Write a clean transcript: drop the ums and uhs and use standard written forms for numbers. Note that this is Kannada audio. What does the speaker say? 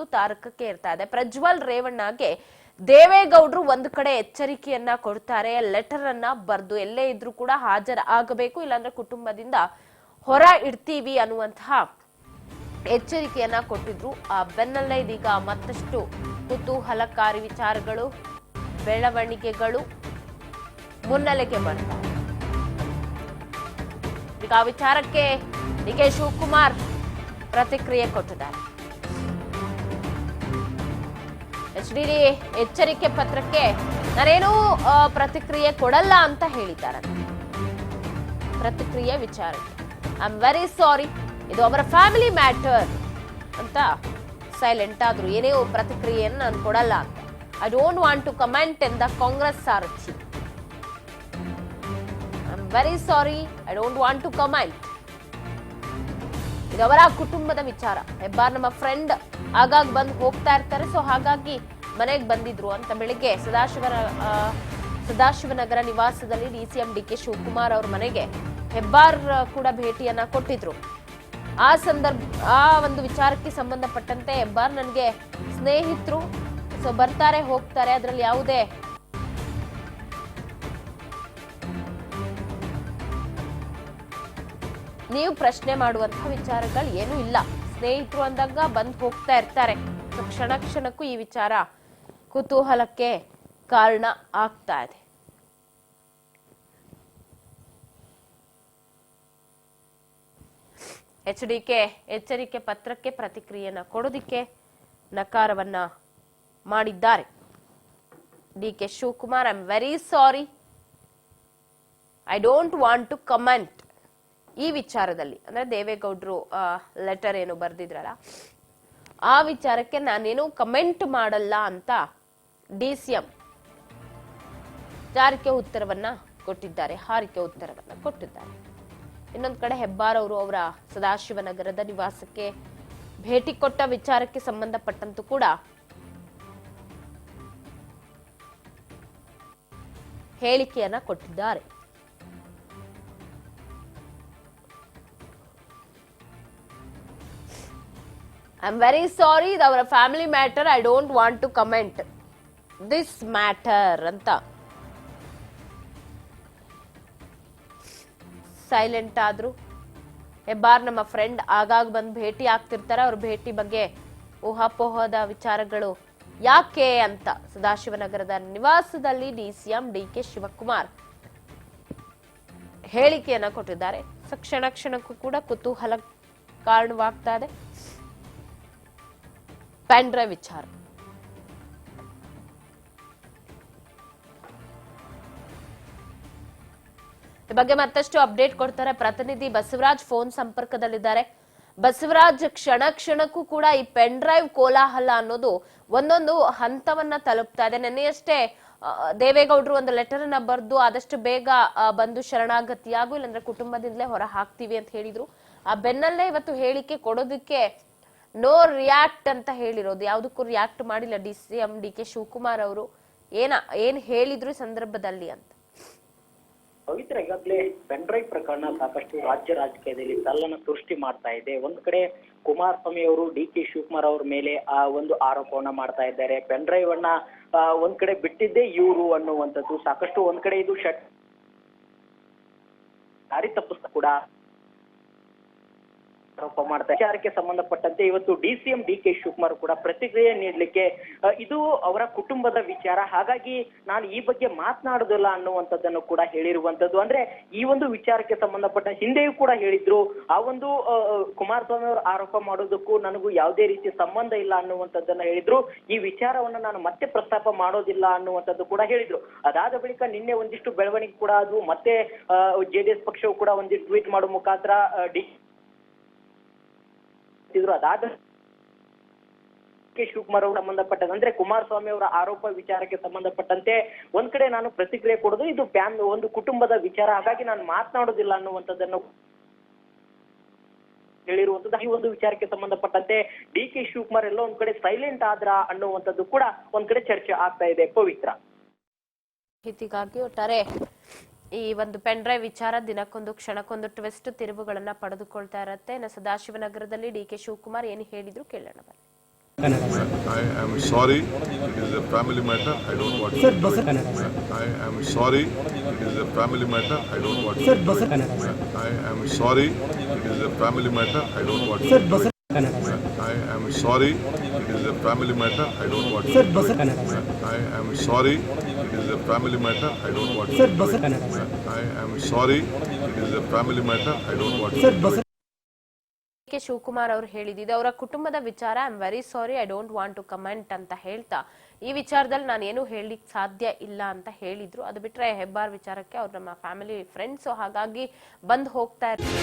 ಮಾತು ತಾರಕಕ್ಕೆ ಇರ್ತಾ ಇದೆ. ಪ್ರಜ್ವಲ್ ರೇವಣ್ಣಗೆ ದೇವೇಗೌಡರು ಒಂದು ಕಡೆ ಎಚ್ಚರಿಕೆಯನ್ನ ಕೊಡ್ತಾರೆ, ಲೆಟರ್ ಅನ್ನ ಬರೆದು ಎಲ್ಲೇ ಇದ್ರೂ ಕೂಡ ಹಾಜರಾಗಬೇಕು, ಇಲ್ಲಾಂದ್ರೆ ಕುಟುಂಬದಿಂದ ಹೊರ ಇಡ್ತೀವಿ ಅನ್ನುವಂತಹ ಎಚ್ಚರಿಕೆಯನ್ನ ಕೊಟ್ಟಿದ್ರು. ಆ ಬೆನ್ನಲ್ಲೇ ಇದೀಗ ಮತ್ತಷ್ಟು ಕುತೂಹಲಕಾರಿ ವಿಚಾರಗಳು, ಬೆಳವಣಿಗೆಗಳು ಮುನ್ನೆಲೆಗೆ ಬರ್ತಾರೆ. ಈಗ ಆ ವಿಚಾರಕ್ಕೆ ಡಿ.ಕೆ. ಶಿವಕುಮಾರ್ ಪ್ರತಿಕ್ರಿಯೆ ಕೊಟ್ಟಿದ್ದಾರೆ. HDD ಎಚ್ಚರಿಕೆ ಪತ್ರಕ್ಕೆ ನಾನೇನು ಪ್ರತಿಕ್ರಿಯೆ ಕೊಡಲ್ಲ ಅಂತ ಹೇಳಿದ್ದಾರೆ. ಪ್ರತಿಕ್ರಿಯೆ ವಿಚಾರಕ್ಕೆ ಐ ಆಮ್ ವೆರಿ ಸಾರಿ, ಇದು ಅವರ ಫ್ಯಾಮಿಲಿ ಮ್ಯಾಟರ್ ಅಂತ ಸೈಲೆಂಟ್ ಆದ್ರು. ಏನೇ ಪ್ರತಿಕ್ರಿಯೆಯನ್ನು ನಾನು ಕೊಡಲ್ಲ ಅಂತ. I don't want to comment ಎಂದ ಕಾಂಗ್ರೆಸ್ ಸಾರಥಿ. I am very sorry, I don't want to comment. ಇದು ಅವರ ಕುಟುಂಬದ ವಿಚಾರ. ಹೆಬ್ಬಾರ್ ನಮ್ಮ ಫ್ರೆಂಡ್ ಆಗಾಗ ಬಂದು ಹೋಗ್ತಾ ಇರ್ತಾರೆ, ಸೊ ಹಾಗಾಗಿ ಮನೆಗೆ ಬಂದಿದ್ರು ಅಂತ ಬೆಳಿಗ್ಗೆ ಸದಾಶಿವನಗರ ನಿವಾಸದಲ್ಲಿ DCM ಡಿ.ಕೆ. ಶಿವಕುಮಾರ್ ಅವ್ರ ಮನೆಗೆ ಹೆಬ್ಬಾರ್ ಕೂಡ ಭೇಟಿಯನ್ನ ಕೊಟ್ಟಿದ್ರು. ಆ ಒಂದು ವಿಚಾರಕ್ಕೆ ಸಂಬಂಧಪಟ್ಟಂತೆ ಹೆಬ್ಬಾರ್ ನನಗೆ ಸ್ನೇಹಿತರು, ಸೊ ಬರ್ತಾರೆ ಹೋಗ್ತಾರೆ, ಅದರಲ್ಲಿ ಯಾವುದೇ ನೀವು ಪ್ರಶ್ನೆ ಮಾಡುವಂತಹ ವಿಚಾರಗಳು ಏನೂ ಇಲ್ಲ. ಸ್ನೇಹಿತರು ಅಂದಾಗ ಬಂದು ಹೋಗ್ತಾ ಇರ್ತಾರೆ. ಕ್ಷಣ ಕ್ಷಣಕ್ಕೂ ಈ ವಿಚಾರ ಕುತೂಹಲಕ್ಕೆ ಕಾರಣ ಆಗ್ತಾ ಇದೆ. HDK ಎಚ್ಚರಿಕೆ ಪತ್ರಕ್ಕೆ ಪ್ರತಿಕ್ರಿಯೆಯನ್ನ ಕೊಡೋದಿಕ್ಕೆ ನಕಾರವನ್ನ ಮಾಡಿದ್ದಾರೆ. D K. Shivakumar, I am very sorry, I don't want to comment. ಈ ವಿಚಾರದಲ್ಲಿ ಅಂದ್ರೆ ದೇವೇಗೌಡರು ಲೆಟರ್ ಏನು ಬರ್ದಿದ್ರಲ್ಲ, ಆ ವಿಚಾರಕ್ಕೆ ನಾನೇನು ಕಮೆಂಟ್ ಮಾಡಲ್ಲ ಅಂತ DCM ಹಾರಿಕೆ ಉತ್ತರವನ್ನ ಕೊಟ್ಟಿದ್ದಾರೆ. ಇನ್ನೊಂದು ಕಡೆ ಹೆಬ್ಬಾರ್ ಅವರು ಅವರ ಸದಾಶಿವನಗರದ ನಿವಾಸಕ್ಕೆ ಭೇಟಿ ಕೊಟ್ಟ ವಿಚಾರಕ್ಕೆ ಸಂಬಂಧಪಟ್ಟಂತೂ ಕೂಡ ಹೇಳಿಕೆಯನ್ನ ಕೊಟ್ಟಿದ್ದಾರೆ. ಐ ಆಮ್ ವೆರಿ ಸಾರಿ, ಇದು ಅವರ family matter, I don't want to comment this matter ಅಂತ ಸೈಲೆಂಟ್ ಆದ್ರು. ಹೆಬ್ಬಾರ್ ನಮ್ಮ ಫ್ರೆಂಡ್ ಆಗಾಗ ಬಂದು ಭೇಟಿ ಆಗ್ತಿರ್ತಾರೆ, ಅವ್ರ ಭೇಟಿ ಬಗ್ಗೆ ಊಹಾಪೋಹದ ವಿಚಾರಗಳು ಯಾಕೆ ಅಂತ ಸದಾಶಿವನಗರದ ನಿವಾಸದಲ್ಲಿ DCM ಡಿ.ಕೆ. ಶಿವಕುಮಾರ್ ಹೇಳಿಕೆಯನ್ನ ಕೊಟ್ಟಿದ್ದಾರೆ. ಕ್ಷಣ ಕ್ಷಣಕ್ಕೂ ಕೂಡ ಕುತೂಹಲ ಕಾರಣವಾಗ್ತಾ ಇದೆ. ಪೆನ್ ಡ್ರೈವ್ ವಿಚಾರ, ಈ ಬಗ್ಗೆ ಮತ್ತಷ್ಟು ಅಪ್ಡೇಟ್ ಕೊಡ್ತಾರೆ ಪ್ರತಿನಿಧಿ ಬಸವರಾಜ್ ಫೋನ್ ಸಂಪರ್ಕದಲ್ಲಿದ್ದಾರೆ. ಬಸವರಾಜ್, ಕ್ಷಣ ಕ್ಷಣಕ್ಕೂ ಕೂಡ ಈ ಪೆನ್ ಡ್ರೈವ್ ಕೋಲಾಹಲ ಅನ್ನೋದು ಒಂದೊಂದು ಹಂತವನ್ನ ತಲುಪ್ತಾ ಇದೆ. ನೆನ್ನೆಯಷ್ಟೇ ದೇವೇಗೌಡರು ಒಂದು ಲೆಟರ್ ಅನ್ನ ಬರೆದು ಆದಷ್ಟು ಬೇಗ ಬಂದು ಶರಣಾಗತಿಯಾಗು, ಇಲ್ಲಾಂದ್ರೆ ಕುಟುಂಬದಿಂದಲೇ ಹೊರ ಹಾಕ್ತಿವಿ ಅಂತ ಹೇಳಿದ್ರು. ಆ ಬೆನ್ನಲ್ಲೇ ಇವತ್ತು ಹೇಳಿಕೆ ಕೊಡೋದಕ್ಕೆ ನೋ ರಿಯಾಕ್ಟ್ ಅಂತ ಹೇಳಿರೋದು. ಯಾವುದಕ್ಕೂ ರಿಯಾಕ್ಟ್ ಮಾಡಿಲ್ಲ DCM ಡಿ.ಕೆ. ಶಿವಕುಮಾರ್ ಅವರು. ಏನ್ ಹೇಳಿದ್ರು ಸಂದರ್ಭದಲ್ಲಿ ಅಂತ? ಪವಿತ್ರ, ಈಗಾಗಲೇ ಪೆನ್ ಡ್ರೈವ್ ಪ್ರಕರಣ ಸಾಕಷ್ಟು ರಾಜ್ಯ ರಾಜಕೀಯದಲ್ಲಿ ತಲ್ಲನ್ನ ಸೃಷ್ಟಿ ಮಾಡ್ತಾ ಇದೆ. ಒಂದ್ ಕಡೆ ಕುಮಾರಸ್ವಾಮಿ ಅವರು ಡಿ.ಕೆ. ಶಿವಕುಮಾರ್ ಅವ್ರ ಮೇಲೆ ಒಂದು ಆರೋಪವನ್ನ ಮಾಡ್ತಾ ಇದ್ದಾರೆ. ಪೆನ್ ಡ್ರೈವ್ ಅನ್ನ ಒಂದ್ ಕಡೆ ಬಿಟ್ಟಿದ್ದೇ ಇವರು ಅನ್ನುವಂಥದ್ದು ಸಾಕಷ್ಟು ಒಂದ್ ಕಡೆ ಇದು ದಾರಿ ತಪ್ಪಿಸ್ತಾ ಕೂಡ ಆರೋಪ ಮಾಡ್ತಾರೆ. ವಿಚಾರಕ್ಕೆ ಸಂಬಂಧಪಟ್ಟಂತೆ ಇವತ್ತು DCM ಡಿ.ಕೆ. ಶಿವಕುಮಾರ್ ಕೂಡ ಪ್ರತಿಕ್ರಿಯೆ ನೀಡಲಿಕ್ಕೆ ಇದು ಅವರ ಕುಟುಂಬದ ವಿಚಾರ, ಹಾಗಾಗಿ ನಾನು ಈ ಬಗ್ಗೆ ಮಾತನಾಡುದಿಲ್ಲ ಅನ್ನುವಂಥದ್ದನ್ನು ಕೂಡ ಹೇಳಿರುವಂತದ್ದು. ಅಂದ್ರೆ ಈ ಒಂದು ವಿಚಾರಕ್ಕೆ ಸಂಬಂಧಪಟ್ಟ ಹಿಂದೆಯೂ ಕೂಡ ಹೇಳಿದ್ರು, ಆ ಒಂದು ಕುಮಾರಸ್ವಾಮಿ ಅವರು ಆರೋಪ ಮಾಡೋದಕ್ಕೂ ನನಗೂ ಯಾವುದೇ ರೀತಿಯ ಸಂಬಂಧ ಇಲ್ಲ ಅನ್ನುವಂಥದ್ದನ್ನ ಹೇಳಿದ್ರು. ಈ ವಿಚಾರವನ್ನ ನಾನು ಮತ್ತೆ ಪ್ರಸ್ತಾಪ ಮಾಡೋದಿಲ್ಲ ಅನ್ನುವಂಥದ್ದು ಕೂಡ ಹೇಳಿದ್ರು. ಅದಾದ ಬಳಿಕ ನಿನ್ನೆ ಒಂದಿಷ್ಟು ಬೆಳವಣಿಗೆ ಕೂಡ ಅದು ಮತ್ತೆ JDS ಪಕ್ಷವು ಕೂಡ ಒಂದಿಷ್ಟು ಟ್ವೀಟ್ ಮಾಡೋ ಮುಖಾಂತರ ಅದಾದ ಕೆ ಶಿವಕುಮಾರ್ ಅವರು ಸಂಬಂಧಪಟ್ಟಂತೆ ಅಂದ್ರೆ ಕುಮಾರಸ್ವಾಮಿ ಅವರ ಆರೋಪ ವಿಚಾರಕ್ಕೆ ಸಂಬಂಧಪಟ್ಟಂತೆ ಒಂದ್ ಕಡೆ ನಾನು ಪ್ರತಿಕ್ರಿಯೆ ಕೊಡೋದು ಇದು ಒಂದು ಕುಟುಂಬದ ವಿಚಾರ, ಹಾಗಾಗಿ ನಾನು ಮಾತನಾಡೋದಿಲ್ಲ ಅನ್ನುವಂಥದ್ದನ್ನು ಹೇಳಿರುವಂತದ್ದು. ಈ ಒಂದು ವಿಚಾರಕ್ಕೆ ಸಂಬಂಧಪಟ್ಟಂತೆ ಡಿ.ಕೆ. ಶಿವಕುಮಾರ್ ಎಲ್ಲ ಒಂದ್ ಕಡೆ ಸೈಲೆಂಟ್ ಆದ್ರ ಅನ್ನುವಂಥದ್ದು ಕೂಡ ಒಂದ್ ಕಡೆ ಚರ್ಚೆ ಆಗ್ತಾ ಇದೆ. ಪವಿತ್ರ, ಹೀಗಾಗಿ ಒಟ್ಟಾರೆ ಈ ಒಂದು ಪೆನ್ ಡ್ರೈವ್ ವಿಚಾರ ದಿನಕ್ಕೊಂದು ಕ್ಷಣಕ್ಕೊಂದು ಟ್ವಿಸ್ಟ್ ತಿರುವುಗಳನ್ನ ಪಡೆದುಕೊಳ್ತಾ ಇರತ್ತೆ. ಸದಾಶಿವನಗರದಲ್ಲಿ ಡಿ.ಕೆ. ಶಿವಕುಮಾರ್ ಏನು ಹೇಳಿದ್ರು ಕೇಳೋಣ ಬನ್ನಿ. I am sorry. It is a family matter. I don't want to do it. I am sorry. It is a family matter. I don't want to do it. I am sorry. It is a family matter. I don't want to do it. I am sorry. It is a family matter. I don't want to do it. I am sorry. It is a family matter. I don't want to do it. I am sorry. It is a family matter. I don't want to do it. K Shivakumar ಅವರು ಹೇಳಿದ್ದು ಅವರ ಕುಟುಂಬದ ವಿಚಾರ. I am very sorry, I don't want to comment ಅಂತ ಹೇಳ್ತಾ ಈ ವಿಚಾರದಲ್ಲಿ ನಾನು ಏನು ಹೇಳಲಿಕ್ಕೆ ಸಾಧ್ಯ ಇಲ್ಲ ಅಂತ ಹೇಳಿದ್ರು. ಅದು ಬಿಟ್ರೆ ಹೆಬ್ಬಾರ್ ವಿಚಾರಕ್ಕೆ ಅವ್ರು ನಮ್ಮ ಫ್ಯಾಮಿಲಿ ಫ್ರೆಂಡ್ಸ್, ಹಾಗಾಗಿ ಬಂದು ಹೋಗ್ತಾ ಇರ್ತಾರೆ.